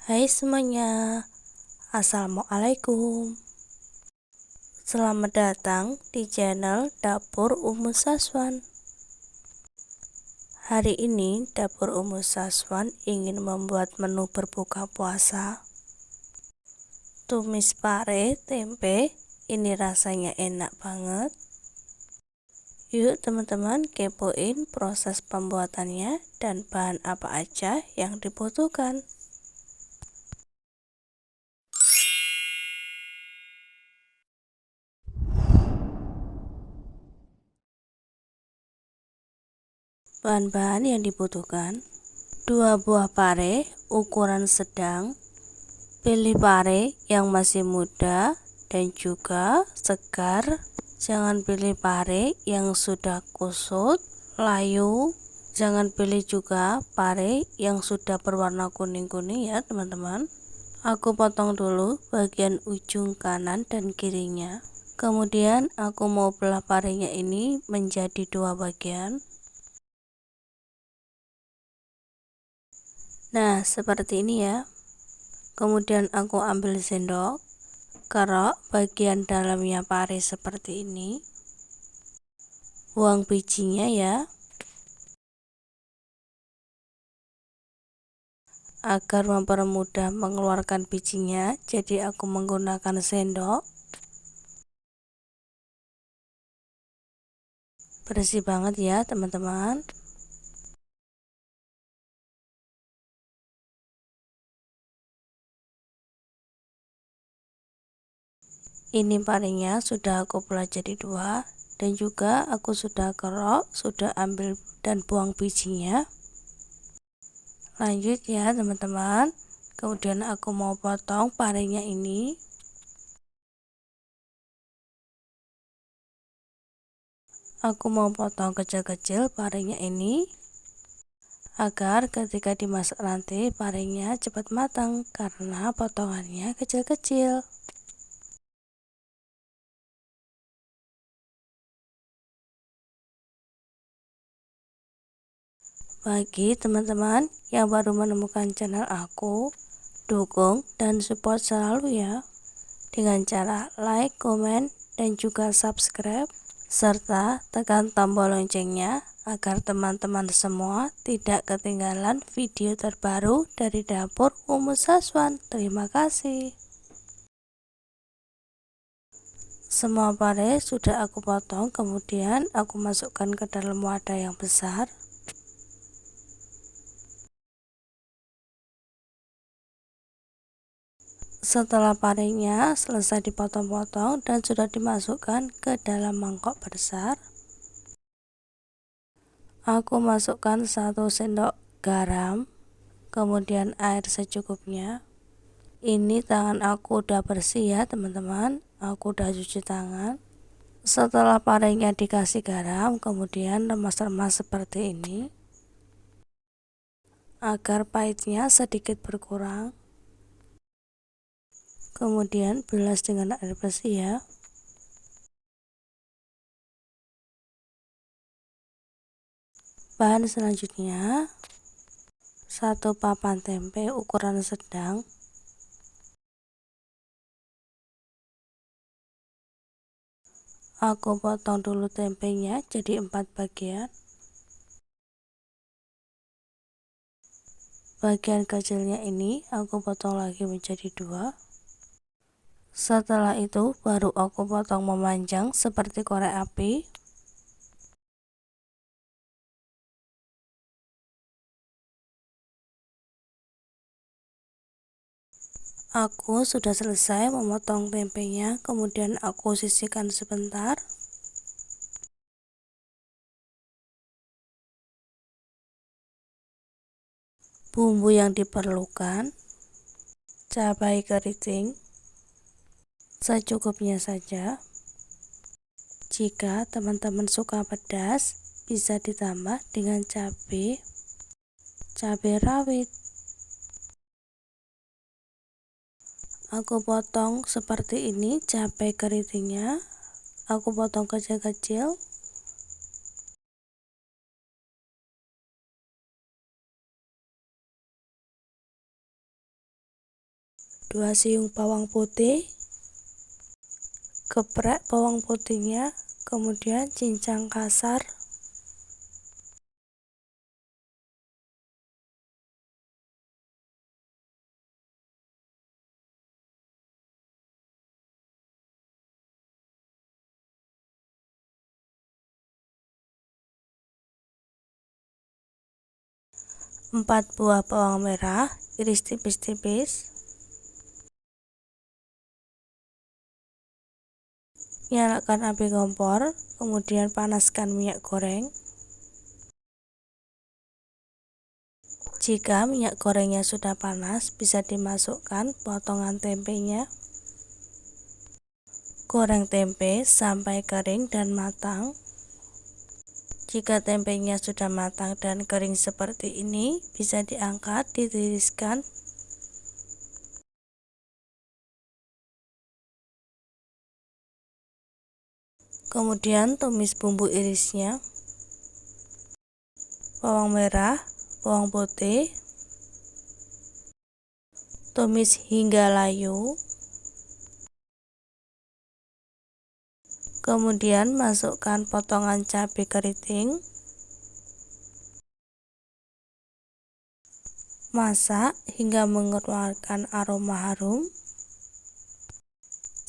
Hai semuanya, Assalamualaikum. Selamat datang di channel Dapur Umu Saswan. Hari ini Dapur Umu Saswan ingin membuat menu berbuka puasa. Tumis pare tempe, ini rasanya enak banget. Yuk teman-teman kepoin proses pembuatannya dan bahan apa aja yang dibutuhkan. Bahan-bahan yang dibutuhkan: 2 buah pare ukuran sedang. Pilih pare yang masih muda dan juga segar. Jangan pilih pare yang sudah kusut, layu. Jangan pilih juga pare yang sudah berwarna kuning-kuning ya teman-teman. Aku potong dulu bagian ujung kanan dan kirinya. Kemudian aku mau belah parenya ini menjadi 2 bagian. Nah, seperti ini ya. Kemudian aku ambil sendok, kerok bagian dalamnya pare seperti ini. Buang bijinya ya. Agar mempermudah mengeluarkan bijinya, jadi aku menggunakan sendok. Bersih banget ya, teman-teman. Ini parenya sudah aku belah jadi 2 dan juga aku sudah kerok, sudah ambil dan buang bijinya. Lanjut ya, teman-teman. Kemudian aku mau potong parenya ini. Aku mau potong kecil-kecil parenya ini agar ketika dimasak nanti parenya cepat matang karena potongannya kecil-kecil. Bagi teman-teman yang baru menemukan channel aku, dukung dan support selalu ya dengan cara like, komen, dan juga subscribe serta tekan tombol loncengnya agar teman-teman semua tidak ketinggalan video terbaru dari Dapur Umu Saswan. Terima kasih. Semua pare sudah aku potong, kemudian aku masukkan ke dalam wadah yang besar. Setelah parenya selesai dipotong-potong dan sudah dimasukkan ke dalam mangkok besar, aku masukkan 1 sendok garam, kemudian air secukupnya. Ini tangan aku udah bersih ya teman-teman, aku udah cuci tangan. Setelah parenya dikasih garam, kemudian remas-remas seperti ini agar pahitnya sedikit berkurang. Kemudian bilas dengan air bersih ya. Bahan selanjutnya: 1 papan tempe ukuran sedang. Aku potong dulu tempenya jadi 4 bagian. Bagian kecilnya ini aku potong lagi menjadi 2. Setelah itu baru aku potong memanjang seperti korek api. Aku sudah selesai memotong tempenya, kemudian aku sisihkan sebentar. Bumbu yang diperlukan: cabai keriting secukupnya saja. Jika teman-teman suka pedas, bisa ditambah dengan cabai rawit. Aku potong seperti ini cabai keritingnya, aku potong kecil-kecil. 2 siung bawang putih, geprek bawang putihnya, kemudian cincang kasar, 4 buah bawang merah, iris tipis-tipis. Nyalakan api kompor, kemudian panaskan minyak goreng. Jika minyak gorengnya sudah panas, bisa dimasukkan potongan tempenya. Goreng tempe sampai kering dan matang. Jika tempenya sudah matang dan kering seperti ini, bisa diangkat, ditiriskan. Kemudian tumis bumbu irisnya. Bawang merah, bawang putih. Tumis hingga layu. Kemudian masukkan potongan cabai keriting. Masak hingga mengeluarkan aroma harum.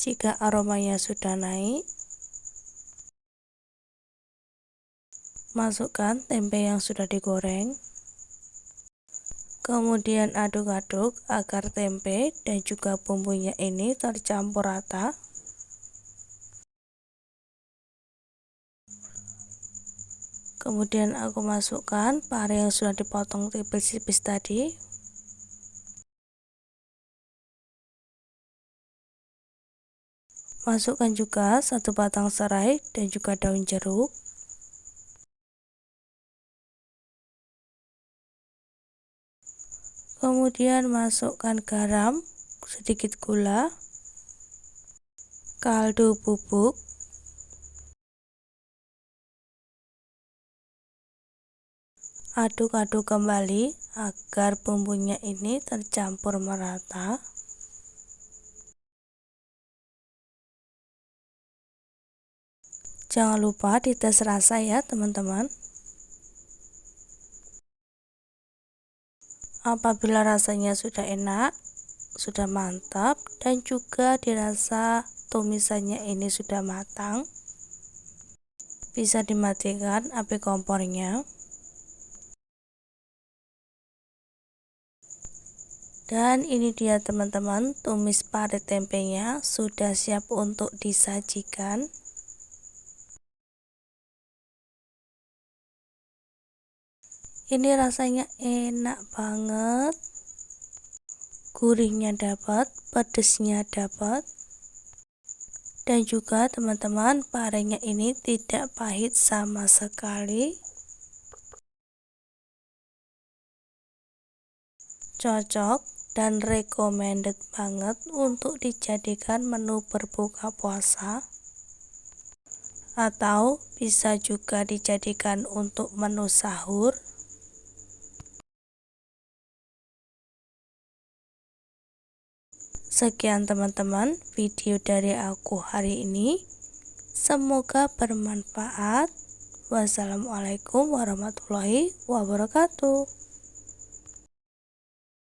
Jika aromanya sudah naik, masukkan tempe yang sudah digoreng. Kemudian aduk-aduk agar tempe dan juga bumbunya ini tercampur rata. Kemudian aku masukkan pare yang sudah dipotong tipis-tipis tadi. Masukkan juga 1 batang serai dan juga daun jeruk. Kemudian masukkan garam, sedikit gula, kaldu bubuk, aduk-aduk kembali agar bumbunya ini tercampur merata. Jangan lupa dites rasa ya teman-teman. Apabila rasanya sudah enak, sudah mantap, dan juga dirasa tumisannya ini sudah matang, bisa dimatikan api kompornya. Dan ini dia teman-teman, tumis pare tempenya sudah siap untuk disajikan. Ini rasanya enak banget, gurihnya dapat, pedesnya dapat, dan juga teman-teman parenya ini tidak pahit sama sekali. Cocok dan recommended banget untuk dijadikan menu berbuka puasa, atau bisa juga dijadikan untuk menu sahur. Sekian teman-teman video dari aku hari ini, semoga bermanfaat. Wassalamualaikum warahmatullahi wabarakatuh.